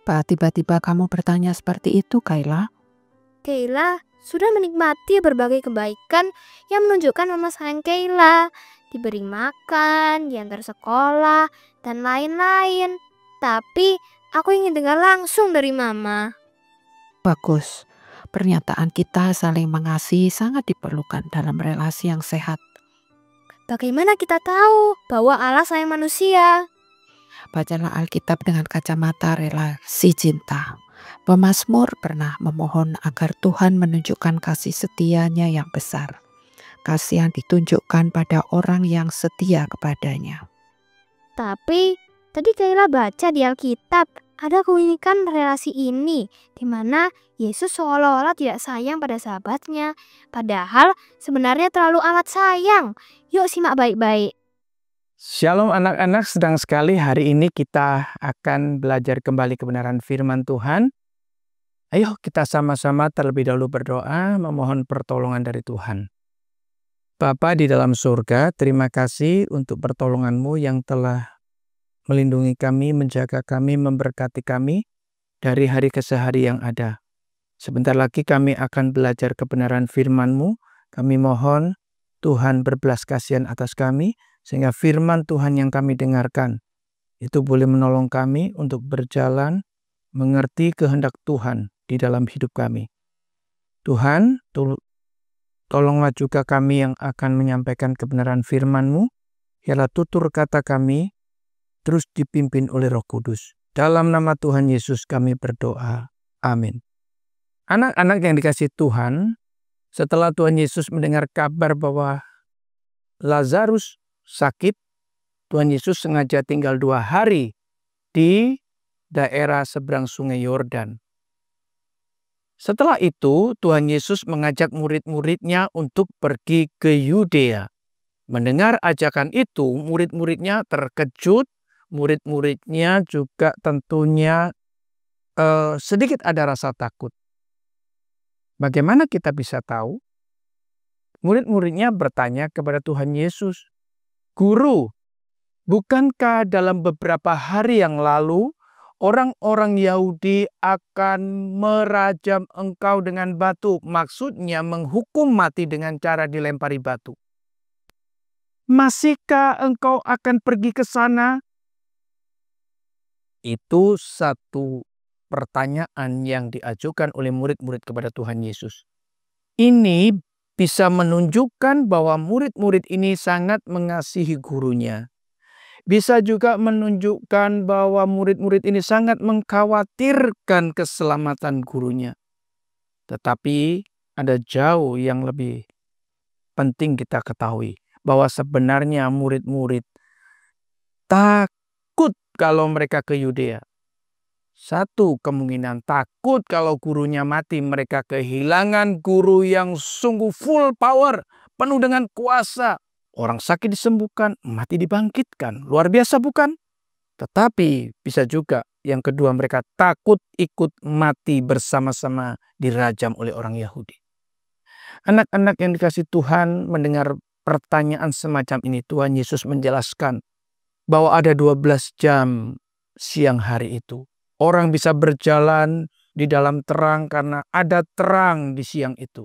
Kenapa tiba-tiba kamu bertanya seperti itu, Kayla? Kayla sudah menikmati berbagai kebaikan yang menunjukkan Mama sayang Kayla. Diberi makan, diantar sekolah, dan lain-lain. Tapi aku ingin dengar langsung dari Mama. Bagus. Pernyataan kita saling mengasihi sangat diperlukan dalam relasi yang sehat. Bagaimana kita tahu bahwa Allah sayang manusia? Bacalah Alkitab dengan kacamata relasi cinta. Pemazmur pernah memohon agar Tuhan menunjukkan kasih setianya yang besar. Kasih yang ditunjukkan pada orang yang setia kepadanya. Tapi tadi Kayla baca di Alkitab ada keunikan relasi ini, di mana Yesus seolah-olah tidak sayang pada sahabatnya, padahal sebenarnya terlalu amat sayang. Yuk simak baik-baik. Shalom anak-anak, sedang sekali hari ini kita akan belajar kembali kebenaran firman Tuhan. Ayo kita sama-sama terlebih dahulu berdoa memohon pertolongan dari Tuhan. Bapa di dalam surga, terima kasih untuk pertolongan-Mu yang telah melindungi kami, menjaga kami, memberkati kami dari hari ke hari yang ada. Sebentar lagi kami akan belajar kebenaran firman-Mu. Kami mohon Tuhan berbelas kasihan atas kami, sehingga firman Tuhan yang kami dengarkan itu boleh menolong kami untuk berjalan mengerti kehendak Tuhan di dalam hidup kami. Tuhan, tolonglah juga kami yang akan menyampaikan kebenaran firman-Mu. Biarlah tutur kata kami terus dipimpin oleh Roh Kudus. Dalam nama Tuhan Yesus kami berdoa. Amin. Anak-anak yang dikasihi Tuhan, setelah Tuhan Yesus mendengar kabar bahwa Lazarus sakit, Tuhan Yesus sengaja tinggal 2 hari di daerah seberang sungai Yordan. Setelah itu, Tuhan Yesus mengajak murid-muridnya untuk pergi ke Yudea. Mendengar ajakan itu, murid-muridnya terkejut, murid-muridnya juga tentunya sedikit ada rasa takut. Bagaimana kita bisa tahu? Murid-muridnya bertanya kepada Tuhan Yesus, "Guru, bukankah dalam beberapa hari yang lalu orang-orang Yahudi akan merajam engkau dengan batu?" Maksudnya menghukum mati dengan cara dilempari batu. "Masihkah engkau akan pergi ke sana?" Itu satu pertanyaan yang diajukan oleh murid-murid kepada Tuhan Yesus. Ini bisa menunjukkan bahwa murid-murid ini sangat mengasihi gurunya. Bisa juga menunjukkan bahwa murid-murid ini sangat mengkhawatirkan keselamatan gurunya. Tetapi ada jauh yang lebih penting kita ketahui, bahwa sebenarnya murid-murid takut kalau mereka ke Yudea. Satu kemungkinan takut kalau gurunya mati, mereka kehilangan guru yang sungguh full power, penuh dengan kuasa. Orang sakit disembuhkan, mati dibangkitkan. Luar biasa bukan? Tetapi bisa juga yang kedua, mereka takut ikut mati bersama-sama dirajam oleh orang Yahudi. Anak-anak yang dikasihi Tuhan, mendengar pertanyaan semacam ini, Tuhan Yesus menjelaskan bahwa ada 12 jam siang hari itu. Orang bisa berjalan di dalam terang karena ada terang di siang itu.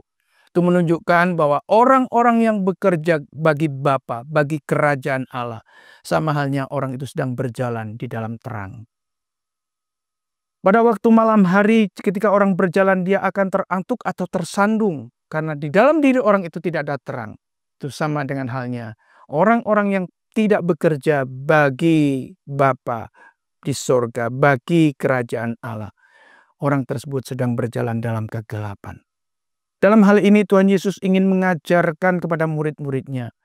Itu menunjukkan bahwa orang-orang yang bekerja bagi Bapa, bagi kerajaan Allah, sama halnya orang itu sedang berjalan di dalam terang. Pada waktu malam hari ketika orang berjalan, dia akan terantuk atau tersandung karena di dalam diri orang itu tidak ada terang. Itu sama dengan halnya orang-orang yang tidak bekerja bagi Bapa di sorga, bagi kerajaan Allah. Orang tersebut sedang berjalan dalam kegelapan. Dalam hal ini Tuhan Yesus ingin mengajarkan kepada murid-muridnya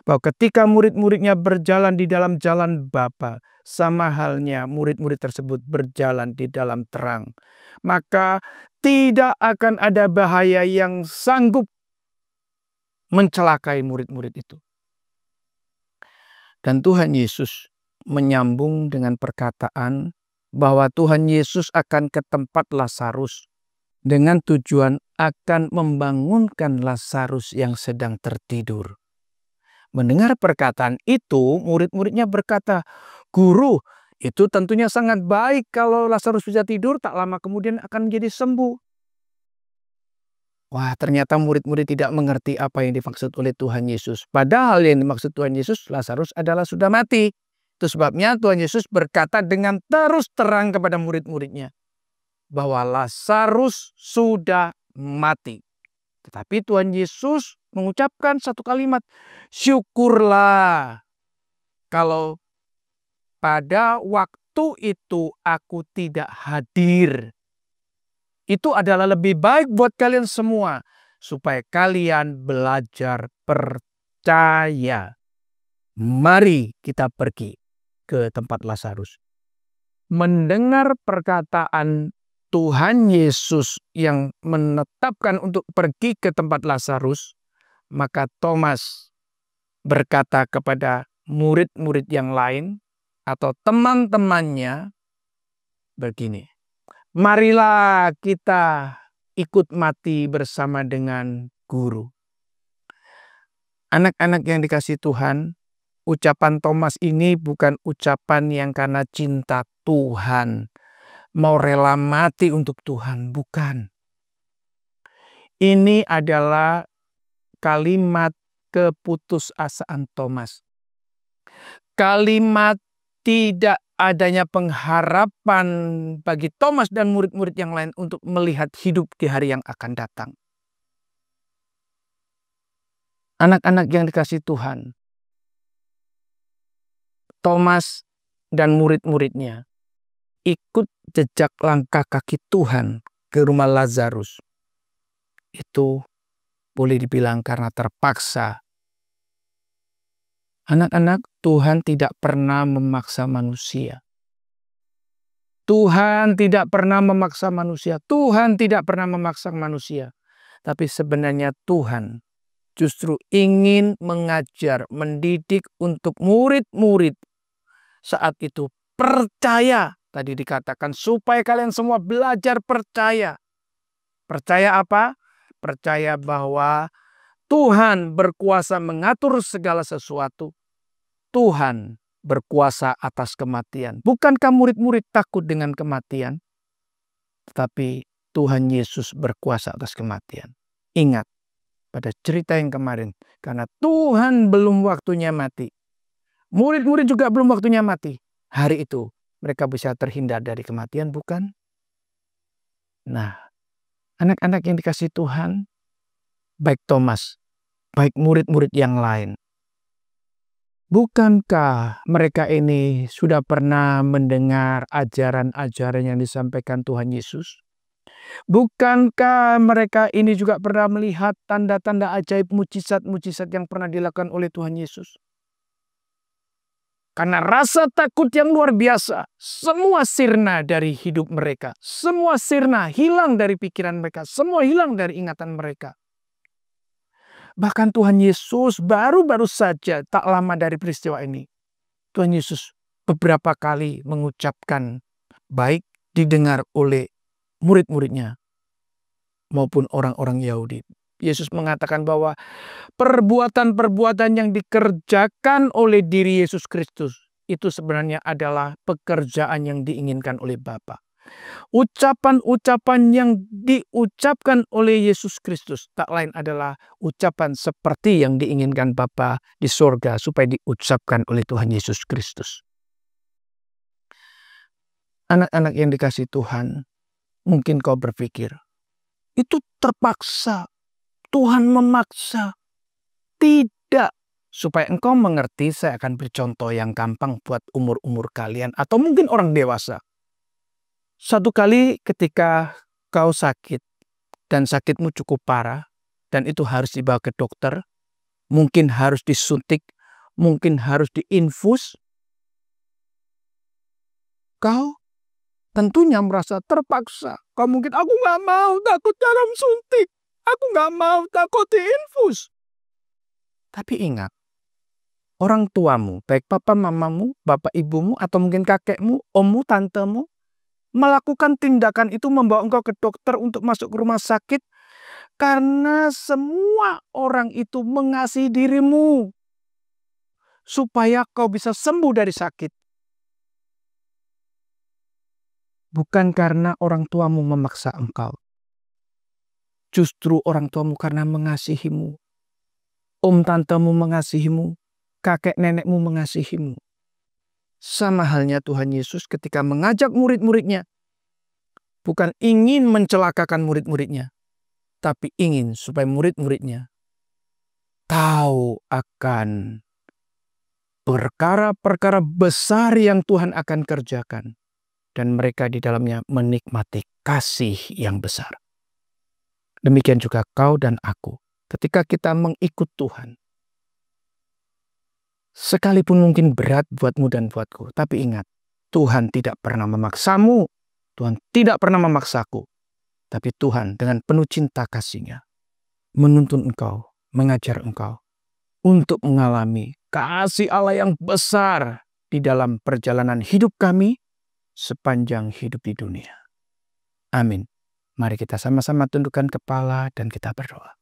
bahwa ketika murid-muridnya berjalan di dalam jalan Bapa, sama halnya murid-murid tersebut berjalan di dalam terang, maka tidak akan ada bahaya yang sanggup mencelakai murid-murid itu. Dan Tuhan Yesus menyambung dengan perkataan bahwa Tuhan Yesus akan ke tempat Lazarus dengan tujuan akan membangunkan Lazarus yang sedang tertidur. Mendengar perkataan itu, murid-muridnya berkata, "Guru, Itu tentunya sangat baik kalau Lazarus bisa tidur, tak lama kemudian akan menjadi sembuh. Wah, ternyata murid-murid tidak mengerti apa yang dimaksud oleh Tuhan Yesus. Padahal yang dimaksud Tuhan Yesus, Lazarus adalah sudah mati. Itu sebabnya Tuhan Yesus berkata dengan terus terang kepada murid-muridnya bahwa Lazarus sudah mati. Tetapi Tuhan Yesus mengucapkan satu kalimat, syukurlah kalau pada waktu itu aku tidak hadir. Itu adalah lebih baik buat kalian semua, supaya kalian belajar percaya. Mari kita pergi ke tempat Lazarus. Mendengar perkataan Tuhan Yesus yang menetapkan untuk pergi ke tempat Lazarus, maka Thomas berkata kepada murid-murid yang lain atau teman-temannya begini, marilah kita ikut mati bersama dengan guru. Anak-anak yang dikasihi Tuhan, ucapan Thomas ini bukan ucapan yang karena cinta Tuhan, mau rela mati untuk Tuhan, bukan. Ini adalah kalimat keputusasaan Thomas. Kalimat tidak adanya pengharapan bagi Thomas dan murid-murid yang lain untuk melihat hidup di hari yang akan datang. Anak-anak yang dikasihi Tuhan, Thomas dan murid-muridnya ikut jejak langkah kaki Tuhan ke rumah Lazarus. Itu boleh dibilang karena terpaksa. Anak-anak, Tuhan tidak pernah memaksa manusia. Tuhan tidak pernah memaksa manusia. Tuhan tidak pernah memaksa manusia. Tapi sebenarnya Tuhan justru ingin mengajar, mendidik untuk murid-murid saat itu percaya. Tadi dikatakan supaya kalian semua belajar percaya. Percaya apa? Percaya bahwa Tuhan berkuasa mengatur segala sesuatu. Tuhan berkuasa atas kematian. Bukankah murid-murid takut dengan kematian? Tetapi Tuhan Yesus berkuasa atas kematian. Ingat pada cerita yang kemarin. Karena Tuhan belum waktunya mati. Murid-murid juga belum waktunya mati. Hari itu mereka bisa terhindar dari kematian, bukan? Nah, anak-anak yang dikasihi Tuhan, baik Thomas, baik murid-murid yang lain. Bukankah mereka ini sudah pernah mendengar ajaran-ajaran yang disampaikan Tuhan Yesus? Bukankah mereka ini juga pernah melihat tanda-tanda ajaib mujizat-mujizat yang pernah dilakukan oleh Tuhan Yesus? Karena rasa takut yang luar biasa, semua sirna dari hidup mereka. Semua sirna hilang dari pikiran mereka. Semua hilang dari ingatan mereka. Bahkan Tuhan Yesus baru-baru saja tak lama dari peristiwa ini. Tuhan Yesus beberapa kali mengucapkan baik didengar oleh murid-muridnya maupun orang-orang Yahudi. Yesus mengatakan bahwa perbuatan-perbuatan yang dikerjakan oleh diri Yesus Kristus itu sebenarnya adalah pekerjaan yang diinginkan oleh Bapa. Ucapan-ucapan yang diucapkan oleh Yesus Kristus tak lain adalah ucapan seperti yang diinginkan Bapa di sorga supaya diucapkan oleh Tuhan Yesus Kristus. Anak-anak yang dikasihi Tuhan, mungkin kau berpikir, itu terpaksa, Tuhan memaksa. Tidak. Supaya engkau mengerti, saya akan beri contoh yang gampang buat umur-umur kalian atau mungkin orang dewasa. Satu kali ketika kau sakit dan sakitmu cukup parah dan itu harus dibawa ke dokter, mungkin harus disuntik, mungkin harus diinfus, kau tentunya merasa terpaksa. Kau mungkin, aku gak mau, takut jarum suntik. Aku gak mau, takut diinfus. Tapi ingat, orang tuamu, baik papa mamamu, bapak ibumu, atau mungkin kakekmu, ommu, tantemu, melakukan tindakan itu membawa engkau ke dokter untuk masuk ke rumah sakit karena semua orang itu mengasihi dirimu supaya kau bisa sembuh dari sakit. bukan karena orang tuamu memaksa engkau. Justru orang tuamu karena mengasihimu. Om tantemu mengasihimu, kakek nenekmu mengasihimu. Sama halnya Tuhan Yesus ketika mengajak murid-muridnya, bukan ingin mencelakakan murid-muridnya, tapi ingin supaya murid-muridnya tahu akan perkara-perkara besar yang Tuhan akan kerjakan. Dan mereka di dalamnya menikmati kasih yang besar. Demikian juga kau dan aku. Ketika kita mengikut Tuhan. Sekalipun mungkin berat buatmu dan buatku. Tapi ingat, Tuhan tidak pernah memaksamu. Tuhan tidak pernah memaksaku. Tapi Tuhan dengan penuh cinta kasih-Nya menuntun engkau, mengajar engkau untuk mengalami kasih Allah yang besar di dalam perjalanan hidup kami sepanjang hidup di dunia. Amin. Mari kita sama-sama tundukkan kepala dan kita berdoa.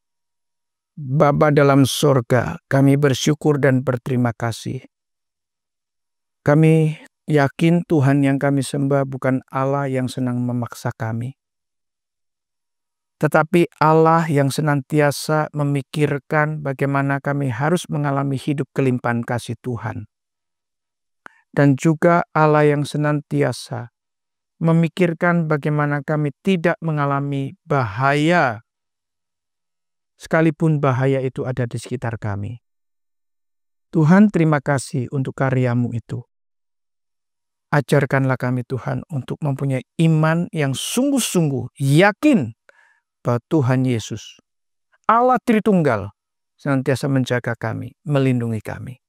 Bapa dalam sorga, kami bersyukur dan berterima kasih. Kami yakin Tuhan yang kami sembah bukan Allah yang senang memaksa kami. Tetapi Allah yang senantiasa memikirkan bagaimana kami harus mengalami hidup kelimpahan kasih Tuhan. Dan juga Allah yang senantiasa memikirkan bagaimana kami tidak mengalami bahaya, sekalipun bahaya itu ada di sekitar kami. Tuhan, terima kasih untuk karya-Mu itu. Ajarkanlah kami Tuhan untuk mempunyai iman yang sungguh-sungguh yakin bahwa Tuhan Yesus, Allah Tritunggal, senantiasa menjaga kami, melindungi kami.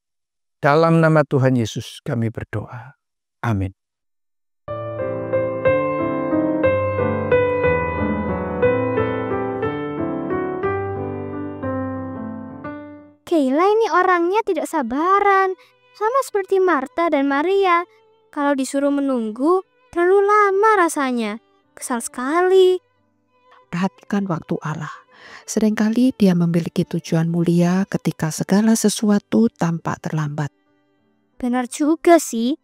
Dalam nama Tuhan Yesus kami berdoa. Amin. Keila ini orangnya tidak sabaran, sama seperti Marta dan Maria. Kalau disuruh menunggu, terlalu lama rasanya. Kesal sekali. Perhatikan waktu Allah. Seringkali Dia memiliki tujuan mulia ketika segala sesuatu tampak terlambat. Benar juga sih.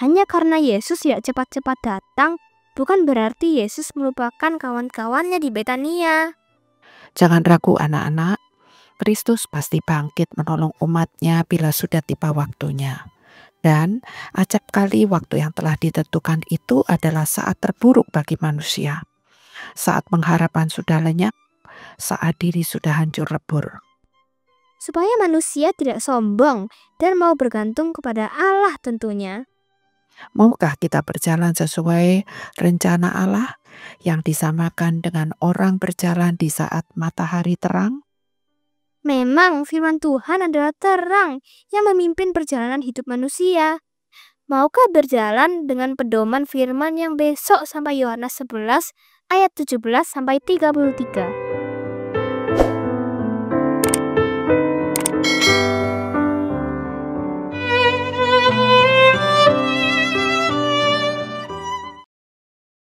Hanya karena Yesus tidak cepat-cepat datang, bukan berarti Yesus melupakan kawan-kawannya di Betania. Jangan ragu anak-anak. Kristus pasti bangkit menolong umatnya bila sudah tiba waktunya. Dan acap kali waktu yang telah ditentukan itu adalah saat terburuk bagi manusia. Saat pengharapan sudah lenyap, saat diri sudah hancur lebur. Supaya manusia tidak sombong dan mau bergantung kepada Allah tentunya. Maukah kita berjalan sesuai rencana Allah yang disamakan dengan orang berjalan di saat matahari terang? Memang firman Tuhan adalah terang yang memimpin perjalanan hidup manusia. Maukah berjalan dengan pedoman firman yang besok sampai Yohanes 11 ayat 17 sampai 33?